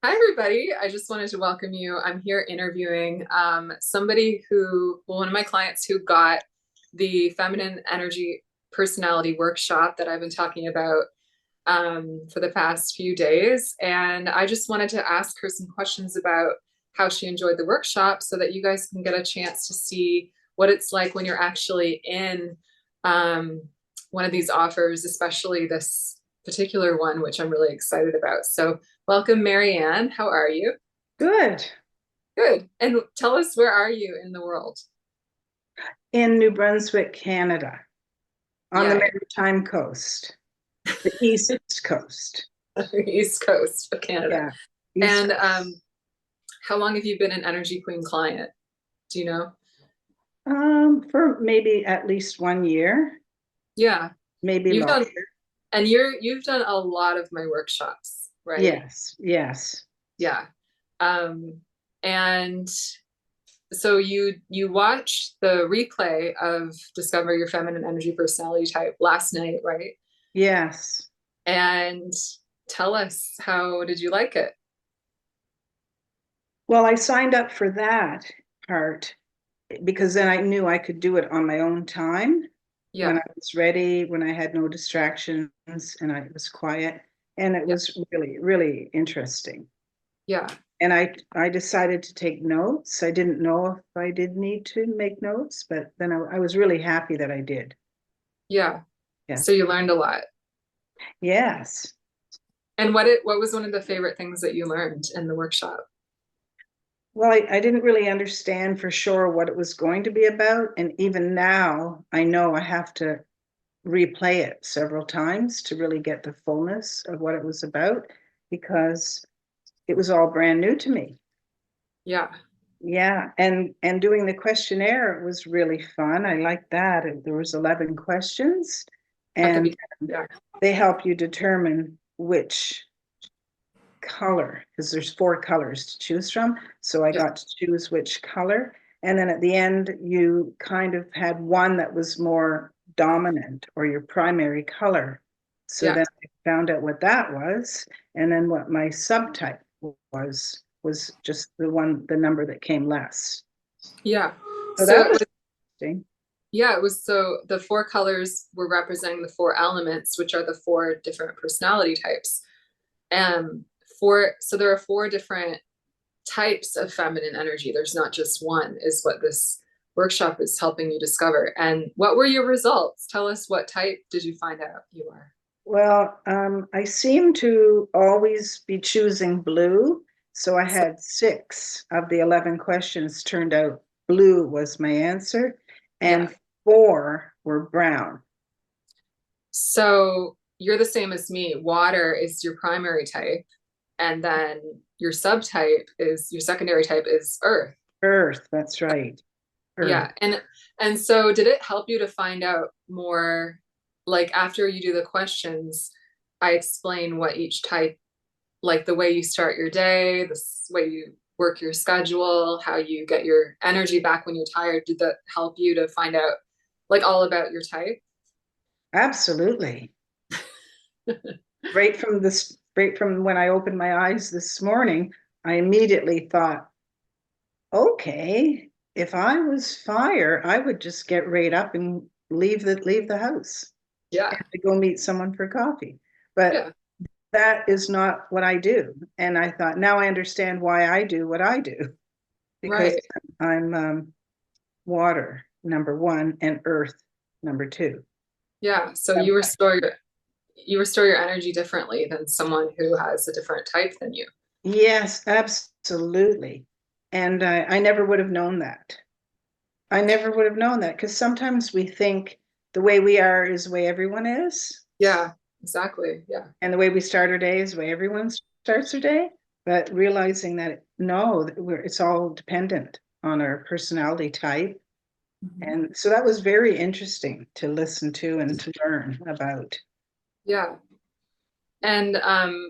Hi, everybody. I just wanted to welcome you. I'm here interviewing somebody one of my clients who got the Feminine Energy Personality Workshop that I've been talking about for the past few days. And I just wanted to ask her some questions about how she enjoyed the workshop so that you guys can get a chance to see what it's like when you're actually in um, one of these offers, especially this particular one, which I'm really excited about. So welcome, Marianne. How are you? Good. Good. And tell us, where are you in the world? In New Brunswick, Canada, on the Yay. Maritime coast, the East Coast. East Coast of Canada. Yeah, East And Coast. how long have you been an Energy Queen client? Do you know? For maybe at least 1 year, Yeah. maybe You've longer. done you've done a lot of my workshops, right? Yes, yes. Yeah. Um, and so you watched the replay of Discover Your Feminine Energy Personality Type last night, right? Yes. And tell us, how did you like it? Well, I signed up for that part because then I knew I could do it on my own time when I Yeah, was ready, when I had no distractions and I was quiet. And it yeah, was really, really interesting. yeah, And I decided to take notes. I didn't know if I did need to make notes, but then I was really happy that I did. yeah. Yeah. So you learned a lot. Yes. And what was one of the favorite things that you learned in the workshop? Well, I didn't really understand for sure what it was going to be about. And even now, I know I have to replay it several times to really get the fullness of what it was about because it was all brand new to me. Yeah, Yeah, and doing the questionnaire was really fun. I liked that. There was 11 questions, at the and beginning. Yeah, they help you determine which color, because there's 4 colors to choose from. So I yeah, got to choose which color, and then at the end, you kind of had one that was more dominant or your primary color. So yeah, then I found out what that was, and then what my subtype was just the number that came less. yeah. So So that it was was, interesting. yeah, it was, so the four colors were representing the four elements, which are the four different personality types. Um, so there are four different types of feminine energy. There's not just one, is what this workshop is helping you discover. And what were your results? Tell us, what type did you find out you are? Well, I seem to always be choosing blue. So I So, had 6 of the 11 questions turned out blue was my answer, yeah. and 4 were brown. So you're the same as me. Water is your primary type, and then your secondary type is earth. Earth, that's right. Earth. Yeah. And so did it help you to find out more, like after you do the questions, I explain what each type, like the way you start your day, the way you work your schedule, how you get your energy back when you're tired. Did that help you to find out like all about your type? Absolutely. Right from when I opened my eyes this morning, I immediately thought, okay, if I was fire, I would just get right up and leave the house Yeah. and to go meet someone for coffee. But Yeah. that is not what I do. And I thought, now I understand why I do what I do because Right. I'm water number one and earth number two. Yeah. So Sometimes. you restore your energy differently than someone who has a different type than you. Yes, absolutely. And I never would have known that. I never would have known that because sometimes we think the way we are is the way everyone is, Yeah, exactly. Yeah. and the way we start our day is the way everyone starts their day. But realizing that no, it's all dependent on our personality type. Mhm. And so that was very interesting to listen to and to learn about. Yeah. And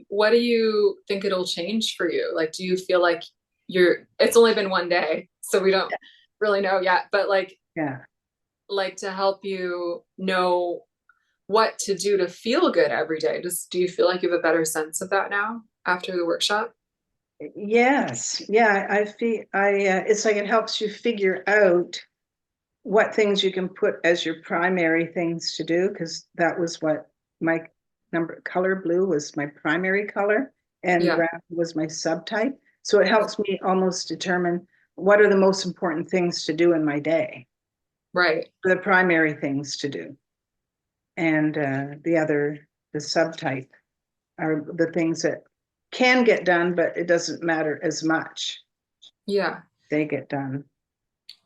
what do you think it'll change for you? Like, do you feel like it's only been one day, so we don't really know yet, but Yeah, like to help you know what to do to feel good every day. Do you feel like you have a better sense of that now after the workshop? Yes, yeah, I feel it's like it helps you figure out what things you can put as your primary things to do, because that was what my number color blue was my primary color and Yeah, brown was my subtype. So it helps me almost determine what are the most important things to do in my day, right. the primary things to do. And the subtype are the things that can get done, but it doesn't matter as much. Yeah. They get done.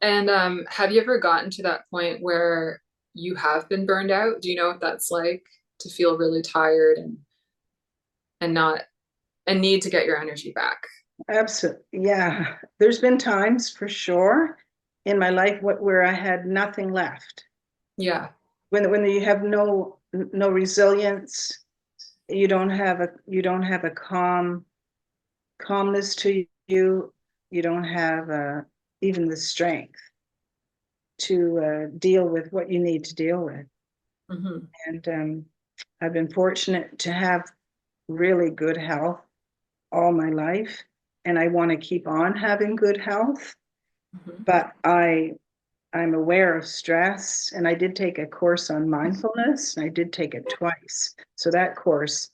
And have you ever gotten to that point where you have been burned out? Do you know what that's like to feel really tired and not and need to get your energy back? Absolutely. Yeah. There's been times for sure in my life where I had nothing left. Yeah. When you have no resilience, you don't have a calmness to you. You don't have even the strength to deal with what you need to deal with. Hmm. And I've been fortunate to have really good health all my life, and I want to keep on having good health. Hmm. But I'm aware of stress, and I did take a course on mindfulness, and I did take it twice. So that course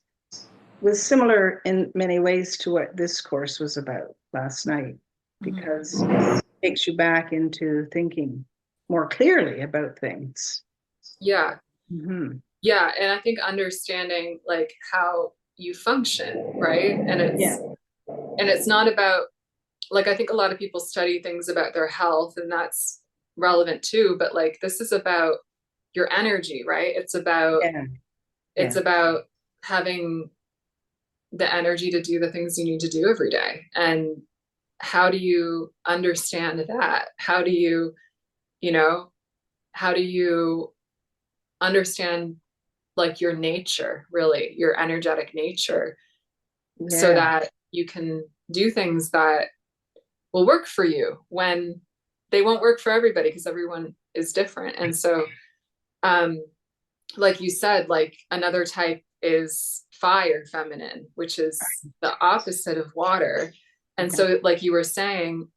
was similar in many ways to what this course was about last night, because Hmm. it takes you back into thinking more clearly about things. Yeah. Hmm. Yeah. And I think understanding like how you function, right? Yeah, And it's not about like I think a lot of people study things about their health and that's relevant too, but like this is about your energy, right? yeah, It's yeah, about having the energy to do the things you need to do every day. And how do you understand that? How do you, you know, how do you understand like your nature, really, your energetic nature, so yeah, that you can do things that will work for you when they won't work for everybody because everyone is different. And so, um, like you said, like another type is fire feminine, which is the opposite of water. And yeah, so, like you were saying,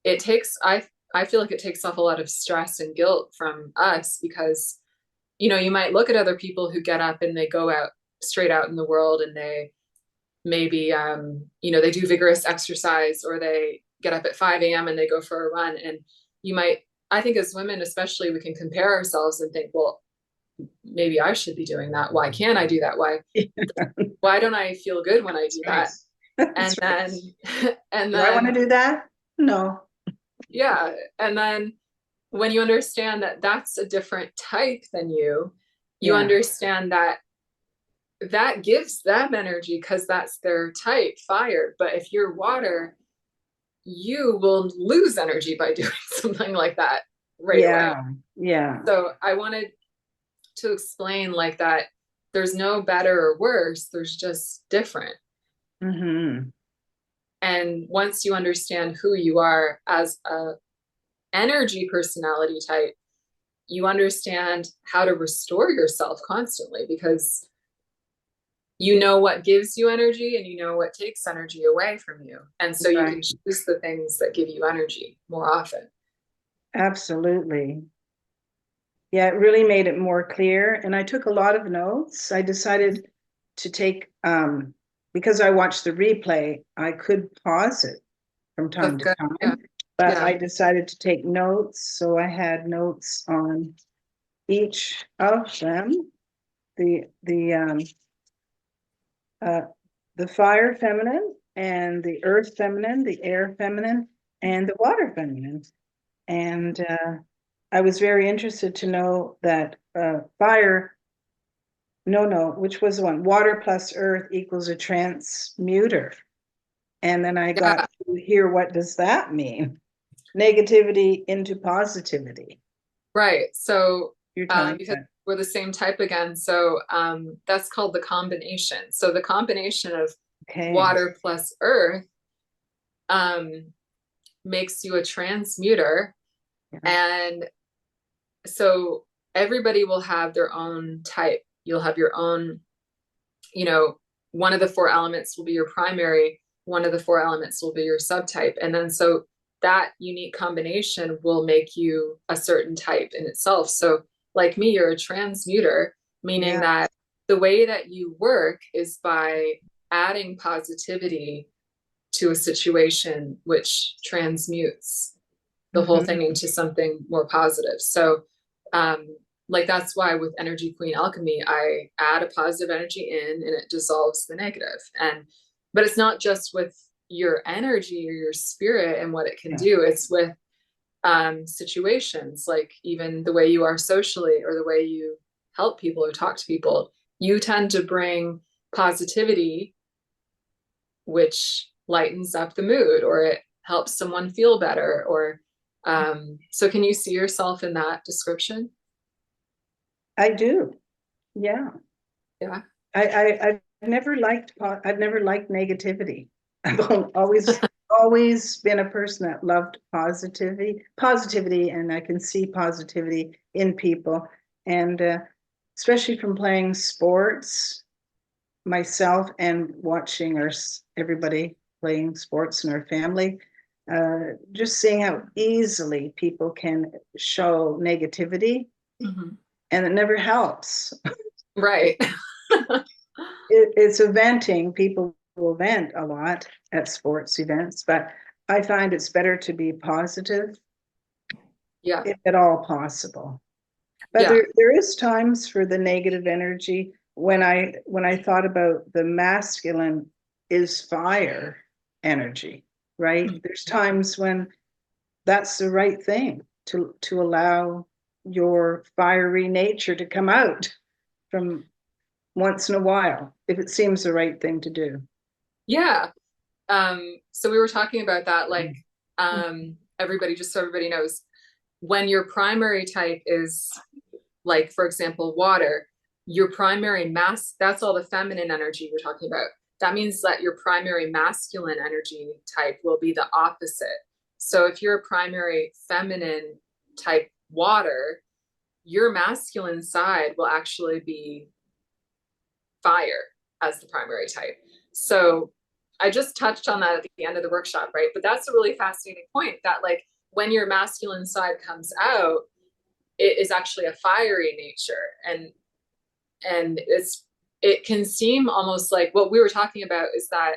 it takes, I feel like it takes off a lot of stress and guilt from us because, you know, you might look at other people who get up and they go out straight out in the world and they maybe, you know, they do vigorous exercise or they get up at 5 a.m. and they go for a run. And you might, I think as women, especially, we can compare ourselves and think, well, maybe I should be doing that. Why can't I do that? Why don't I feel good when I do right. that? And That's right. then, and Do I want to then, do that? No. yeah. And then when you understand that that's a different type than you Yeah, understand that that gives them energy because that's their type, fire. But if you're water, you will lose energy by doing something like that right away. yeah, yeah. So I wanted to explain like that there's no better or worse, there's just different. Hmm. And once you understand who you are as a energy personality type, you understand how to restore yourself constantly because you know what gives you energy and you know what takes energy away from you. And so you can Right. choose the things that give you energy more often. Absolutely. Yeah, it really made it more clear. And I took a lot of notes. I decided to take, because I watched the replay, I could pause it from time That's to good. Yeah. time, but Yeah. I decided to take notes. So I had notes on each of them. The uh, the fire feminine and the earth feminine, the air feminine, and the water feminine. And I was very interested to know that fire, no, which was the one? Water plus earth equals a transmuter. And then I got Yeah. to hear, what does that mean? Negativity into positivity. Right. So, You're telling me because that. we're the same type again. So, that's called the combination. So, the combination of Okay. water plus earth, um, makes you a transmuter. Yeah. And so, everybody will have their own type. You'll have your own, you know, one of the four elements will be your primary. one of the four elements will be your subtype. And then so that unique combination will make you a certain type in itself. So like me, you're a transmuter, meaning Yeah. that the way that you work is by adding positivity to a situation, which transmutes the whole thing Hmm. into something more positive. So, um, like that's why with Energy Queen Alchemy, I add a positive energy in and it dissolves the negative. And but it's not just with your energy or your spirit and what it can Yeah. do. It's with situations like even the way you are socially or the way you help people or talk to people. You tend to bring positivity, which lightens up the mood or it helps someone feel better or so can you see yourself in that description? I do. Yeah. Yeah. I've never liked negativity. I've always been a person that loved positivity, and I can see positivity in people. And especially from playing sports myself and watching everybody playing sports in our family, just seeing how easily people can show negativity, Mhm. and it never helps. Right. It's a venting. People will vent a lot at sports events, but I find it's better to be positive Yeah. if at all possible. But Yeah. there is times for the negative energy when I thought about the masculine is fire energy, right? Mhm. There's times when that's the right thing to allow your fiery nature to come out from once in a while, if it seems the right thing to do. Yeah. So we were talking about that like everybody just so everybody knows when your primary type is like for example water, your primary mass, that's all the feminine energy we're talking about. That means that your primary masculine energy type will be the opposite. So if you're a primary feminine type water, your masculine side will actually be fire as the primary type. So I just touched on that at the end of the workshop, right? But that's a really fascinating point that like when your masculine side comes out, it is actually a fiery nature. And it can seem almost like what we were talking about is that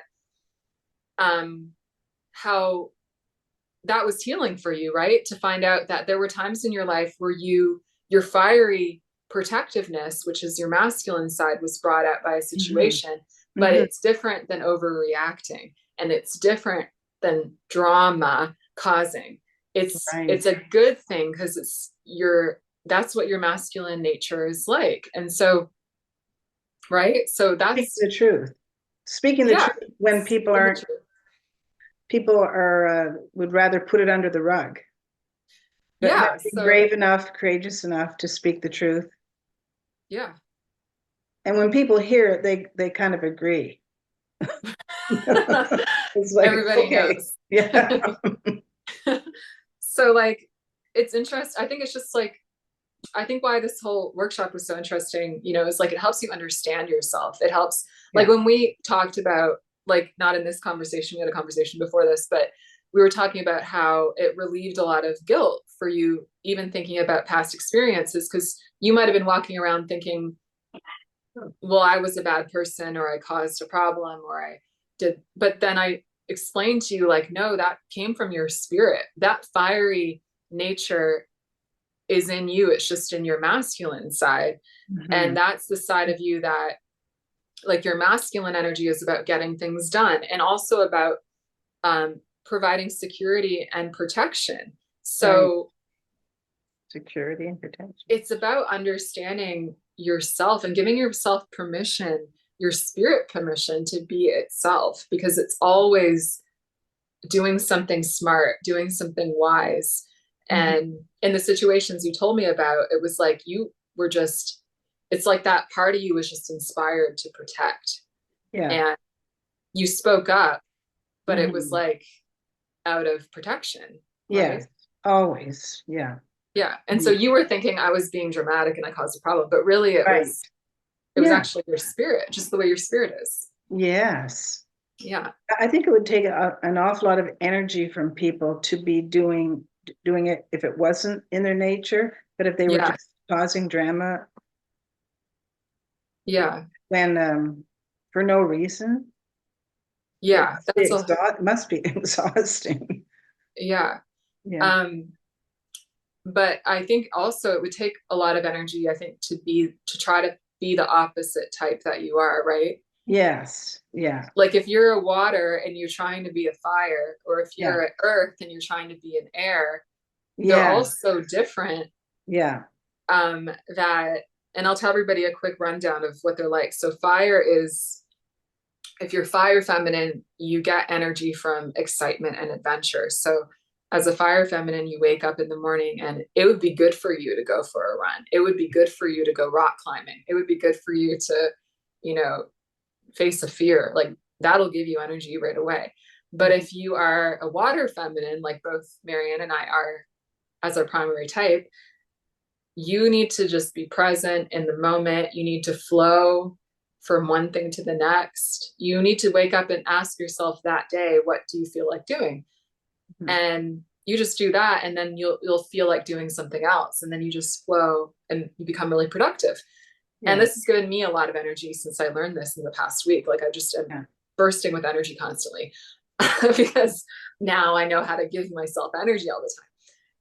um how that was healing for you, right? To find out that there were times in your life where your fiery protectiveness, which is your masculine side, was brought out by a Mm-hmm. situation, but Mm-hmm. it's different than overreacting and it's different than drama causing. It's Right. a good thing because it's your that's what your masculine nature is like. And so, right? So Speaking that's the truth. Speaking the yeah, truth when speaking the truth. people are would rather put it under the rug. But Yeah, being so brave enough, courageous enough to speak the truth. yeah. And when people hear it, they kind of agree. It's like, Everybody okay, knows. yeah. So like it's interesting. I think it's just like I think why this whole workshop was so interesting, is like it helps you understand yourself. It helps like Yeah. when we talked about like not in this conversation, we had a conversation before this, but we were talking about how it relieved a lot of guilt for you even thinking about past experiences because you might have been walking around thinking, well, I was a bad person or I caused a problem or I did, but then I explained to you like, no, that came from your spirit. That fiery nature is in you. It's just in your masculine side. Mm-hmm. And that's the side of you that like your masculine energy is about getting things done and also about providing security and protection. Right. So Security and protection. it's about understanding yourself and giving yourself permission, your spirit permission to be itself, because it's always doing something smart, doing something wise. Mm-hmm. And in the situations you told me about, it was like you were just, it's like that part of you was just inspired to protect. Yeah. And you spoke up, but it was Mm-hmm. like out of protection, right? Yes. Always. Yeah. Yeah. And so Mhm. you were thinking I was being dramatic and I caused a problem, but really Right. it was Yeah. actually your spirit, just the way your spirit is. Yes. Yeah. I think it would take an awful lot of energy from people to be doing it if it wasn't in their nature, but if they were Yeah. just causing drama Yeah. when for no reason, Yeah. That's a, it must be exhausting. yeah. Yeah. Um, but I think also it would take a lot of energy, I think, to try to be the opposite type that you are, right? Yes. Yeah. Like if you're a water and you're trying to be a fire, or if Yeah. you're an earth and you're trying to be an air, they're Yeah. all so different. Yeah. That, and I'll tell everybody a quick rundown of what they're like. So fire is, if you're fire feminine, you get energy from excitement and adventure. So as a fire feminine, you wake up in the morning and it would be good for you to go for a run. It would be good for you to go rock climbing. It would be good for you to, you know, face a fear. Like that'll give you energy right away. But if you are a water feminine, like both Marianne and I are as our primary type, you need to just be present in the moment. You need to flow from one thing to the next. You need to wake up and ask yourself that day, what do you feel like doing? Mhm. And you just do that, and then you'll feel like doing something else, and then you just flow and you become really productive. And Yeah. this has given me a lot of energy since I learned this in the past week. Like I just am Yeah. bursting with energy constantly because now I know how to give myself energy all the time.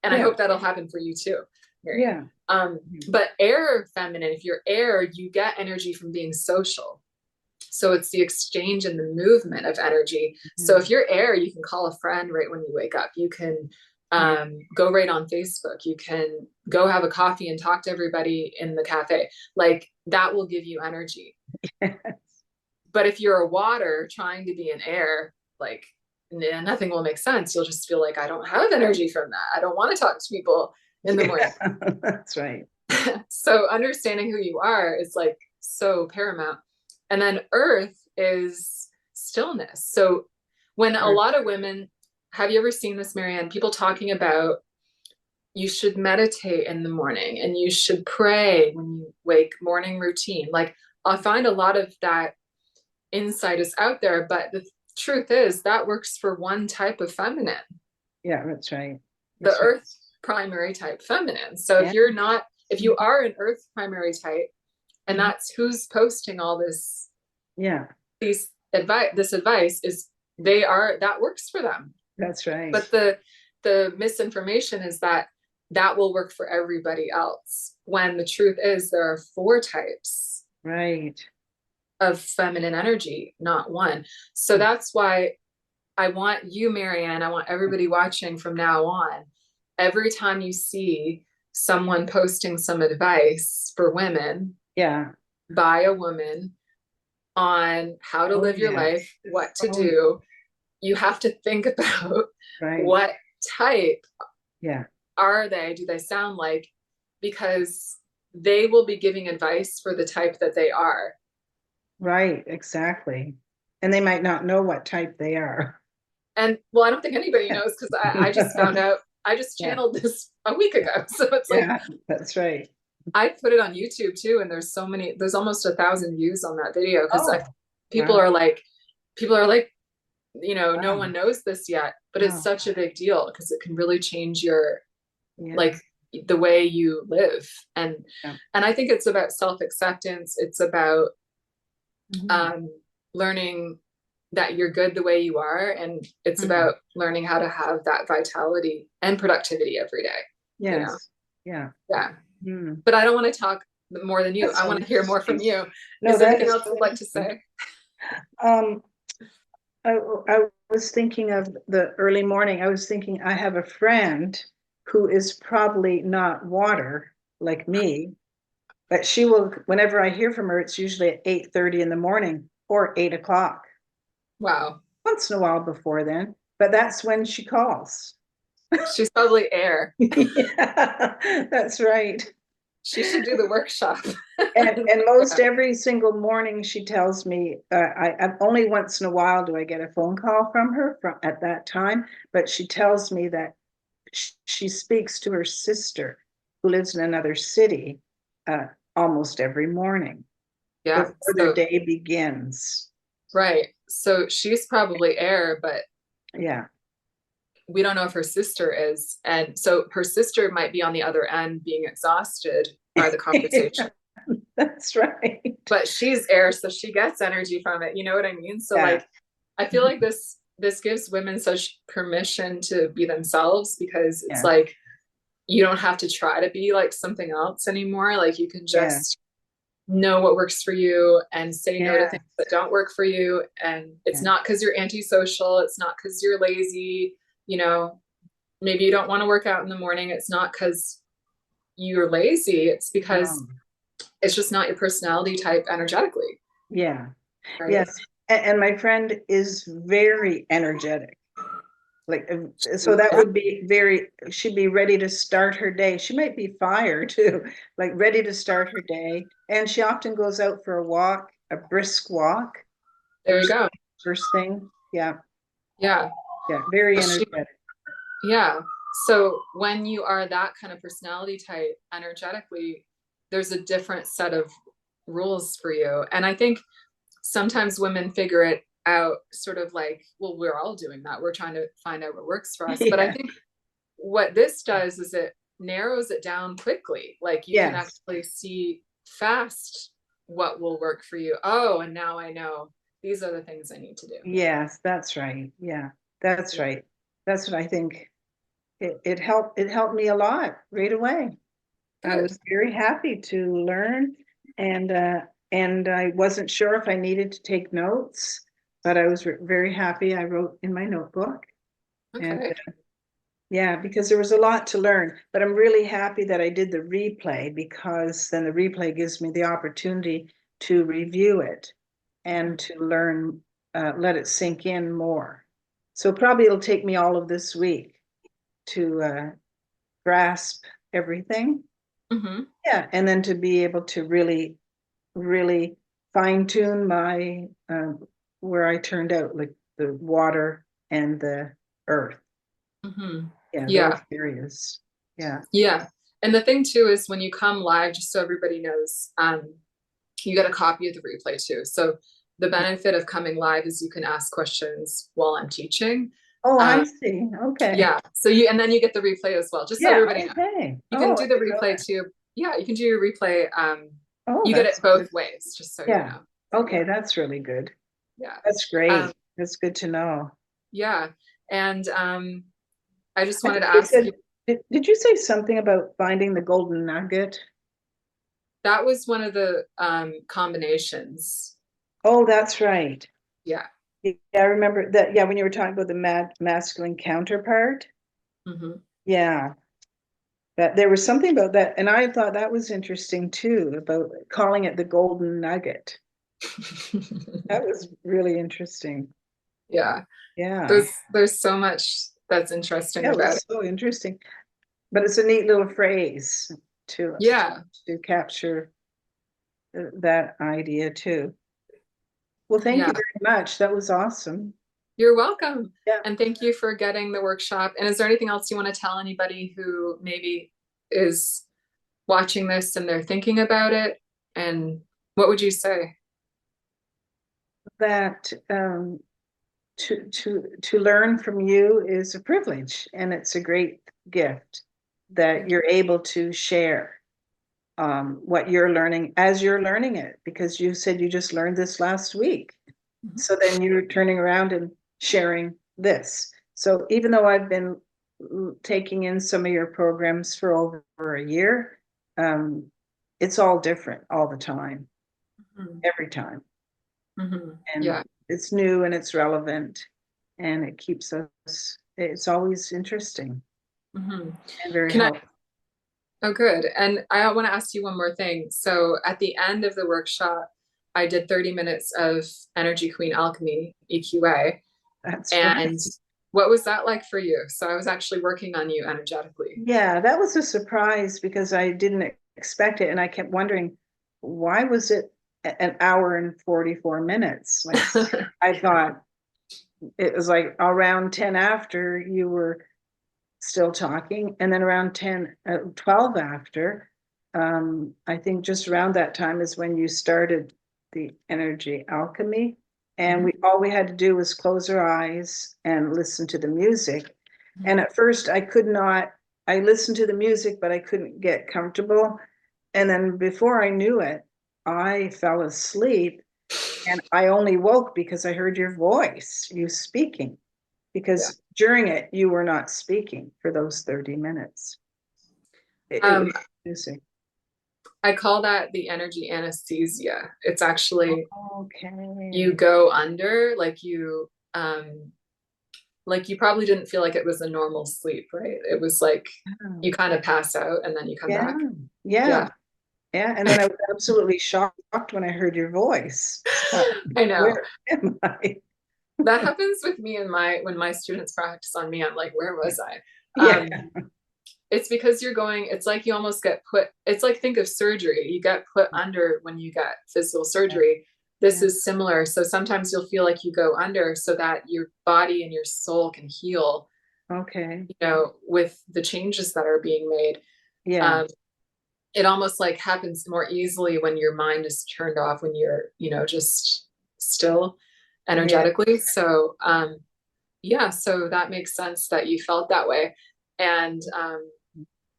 And I Yeah. hope that'll happen for you too, Marianne. Yeah. But air feminine, if you're air, you get energy from being social. So it's the exchange and the movement of energy. So if Mhm. you're air, you can call a friend right when you wake up. You can Yeah. go right on Facebook. You can go have a coffee and talk to everybody in the cafe. Like that will give you energy. But if you're a water trying to be an air, like nothing will make sense. You'll just feel like I don't have energy from that. I don't want to talk to people in the morning. Yeah. That's right. So understanding who you are is like so paramount. And then earth is stillness. So when a Sure. lot of women, have you ever seen this, Marianne? People talking about you should meditate in the morning and you should pray when you wake, morning routine. Like I find a lot of that insight is out there, but the truth is that works for one type of feminine, Yeah, that's right. the That's right. earth primary type feminine. So Yeah. if you are an earth primary type, and Mhm. that's who's posting all Yeah, this advice is they are, that works for them. that's right. But the misinformation is that that will work for everybody else, when the truth is there are four types Right. of feminine energy, not one. So that's why I want you, Marianne, I want everybody watching from now on, every time you see someone posting some advice for women Yeah. by a woman on how to Oh, live your yeah. life, what to Oh, do, you have to think about right. what type Yeah. are they? Do they sound like? Because they will be giving advice for the type that they are. Right. Exactly. And they might not know what type they are. And well, I don't think anybody knows because I just found out, I just Yeah. channeled this a week ago. So it's like, Yeah. That's right. I put it on YouTube too. And there's so many, there's almost 1,000 views on that video because Oh, people wow. are like, people are like, no Wow. one knows this yet, but it's Wow. such a big deal because it can really change your, Yeah. like, the way you live. and Yeah. and I think it's about self-acceptance. It's about Mhm. um learning that you're good the way you are, and it's Mhm. about learning how to have that vitality and productivity every day, you know. Yes. Yeah. Yeah. Mm. But I don't want to talk more than you. That's I want to hear more from interesting. you. No, Is there that anything is else you'd like to interesting. say? Um, I was thinking of the early morning. I was thinking I have a friend who is probably not water like me, but she will, whenever I hear from her, it's usually at 8:30 in the morning or 8 o'clock. Wow. Once in a while before then, but that's when she calls. She's probably air. Yeah, that's right. She should do the workshop. And most every single morning she tells me, I only once in a while do I get a phone call from her from at that time, but she tells me that she speaks to her sister who lives in another city almost every morning Yeah. before their So day begins. right. So she's probably air, but Yeah. we don't know if her sister is. And so her sister might be on the other end being exhausted by the conversation. That's right. But she's air, so she gets energy from it. You know what I mean? So Yeah. like I feel like this gives women such permission to be themselves because it's Yeah. like you don't have to try to be like something else anymore. Like you can Yeah. just know what works for you and say no to Yeah. things that don't work for you. And it's Yeah. not because you're antisocial, it's not because you're lazy, you know, maybe you don't want to work out in the morning. It's not because you're lazy, it's because No. it's just not your personality type energetically, Yeah. right? Yes. And my friend is very energetic. Like, so that would be very, she'd be ready to start her day. She might be fired too, like ready to start her day. And she often goes out for a walk, a brisk walk, There you first, go. first thing. Yeah. Yeah. Yeah. Very But she, energetic. yeah. So when you are that kind of personality type energetically, there's a different set of rules for you. And I think sometimes women figure it out sort of like, well, we're all doing that. We're trying to find out what works for us. But I Yeah. think what this does is it narrows it down quickly. Like you can Yes. actually see fast what will work for you. Oh, and now I know these are the things I need to do. Yes, that's right. Yeah, that's right. That's what I think. It helped me a lot right away. I Good. was very happy to learn, and I wasn't sure if I needed to take notes, but I was very happy. I wrote in my notebook, and Okay. yeah, because there was a lot to learn. But I'm really happy that I did the replay because then the replay gives me the opportunity to review it and to learn, let it sink in more. So probably it'll take me all of this week to grasp everything. Mm-hmm. Yeah, and then to be able to really, really fine tune my where I turned out, like the water and the earth. Mm-hmm. Yeah, those Yeah. areas. Yeah. Yeah. And the thing too is when you come live, just so everybody knows, you get a copy of the replay too. So the benefit of coming live is you can ask questions while I'm teaching. Oh, I Um, see. Okay. yeah. So you and then you get the replay as well, just so Yeah, everybody knows. okay. You can Oh, do I the didn't know replay that. too. Yeah, you can do your replay. Oh, You get it that's both good. ways, just so you Yeah. know. Okay, that's really good. Yeah. That's Um, great. That's good to know. yeah. And I just I wanted think to you ask said, you, did you say something about finding the golden nugget? that was one of the combinations. Oh, that's right. Yeah. Yeah, I remember that. Yeah, when you were talking about the masculine counterpart. Hmm. Yeah, that there was something about that, and I thought that was interesting too, about calling it the golden nugget. That was really interesting. Yeah. Yeah, There's so much that's interesting yeah, it about it. was so interesting. But it's a neat little phrase to Yeah. to capture that idea too. Well, thank you Yeah. very much. That was awesome. You're welcome. Yeah. And thank you for getting the workshop. And is there anything else you want to tell anybody who maybe is watching this and they're thinking about it? And what would you say? That to learn from you is a privilege, and it's a great gift that Thank you. you're able to share what you're learning as you're learning it, because you said you just learned this last week. Mhm. So then you're turning around and sharing this. So even though I've been taking in some of your programs for over a year, um, it's all different all the time, Mhm. every time. Mhm. And Yeah. it's new and it's relevant and it keeps us, it's always interesting Mhm. and very Can I? helpful. Oh, good. And I want to ask you one more thing. So at the end of the workshop, I did 30 minutes of Energy Queen Alchemy, EQA. That's right. And what was that like for you? So I was actually working on you energetically. Yeah, that was a surprise because I didn't expect it. And I kept wondering, why was it an hour and 44 minutes? Like, I thought it was like around 10 after you were still talking, and then around 10, 12 after, I think just around that time is when you started the energy alchemy. and all we had to do was close our eyes and listen to the music. And at first I listened to the music, but I couldn't get comfortable. And then before I knew it, I fell asleep, and I only woke because I heard your voice, you speaking, Yeah. because during it, you were not speaking for those 30 minutes. It Um, was music. I call that the energy anesthesia. It's actually Okay. you go under, like you probably didn't feel like it was a normal sleep, right? It was like you kind of pass out and then you come Yeah, back. yeah, Yeah, yeah. And then I was absolutely shocked when I heard your voice. I know. Where am I? That happens with me and when my students practice on me, I'm like, where was I? Yeah. It's because you're going, it's like you almost get put, it's like think of surgery. You get put under when you get physical surgery. This Yeah. is similar. So sometimes you'll feel like you go under so that your body and your soul can heal, Okay. with the changes that are being made. Yeah. Um, it almost like happens more easily when your mind is turned off, when you're, just still Yeah. energetically. So, yeah, so that makes sense that you felt that way. And,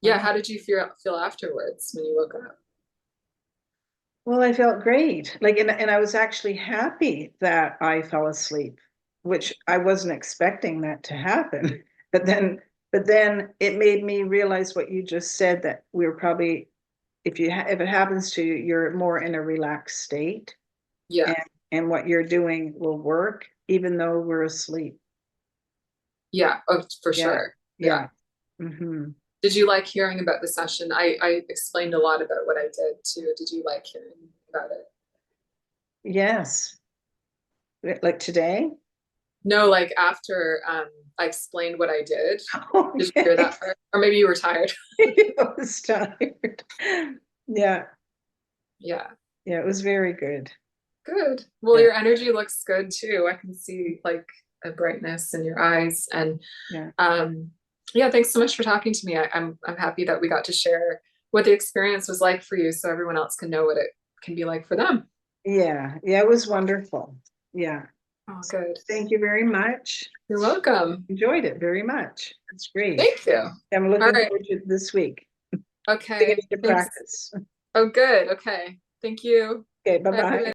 yeah, Wow. how did you feel afterwards when you woke up? Well, I felt great. Like, and I was actually happy that I fell asleep, which I wasn't expecting that to happen. But then it made me realize what you just said, that we're probably, if it happens to you, you're more in a relaxed state, Yeah, and and what you're doing will work even though we're asleep. yeah, oh, for Yeah. sure. Yeah. Yeah. Hmm. Did you like hearing about the session? I explained a lot about what I did too. Did you like hearing about it? Yes. Like today. No, like after I explained what I did. Did you hear Okay. that part? Or maybe you were tired. I was tired. Yeah. Yeah. Yeah, it was very good. Good. Well, Yeah. your energy looks good too. I can see like a brightness in your eyes. And Yeah. yeah, thanks so much for talking to me. I'm happy that we got to share what the experience was like for you so everyone else can know what it can be like for them. Yeah. Yeah, it was wonderful. Yeah. Oh, good. Thank you very much. You're welcome. Enjoyed it very much. It's great. Thank you. I'm All looking right. forward to this week. Okay. Beginning to Thanks. practice. Oh, good. Okay. Thank you. Okay, Bye, everybody. bye-bye.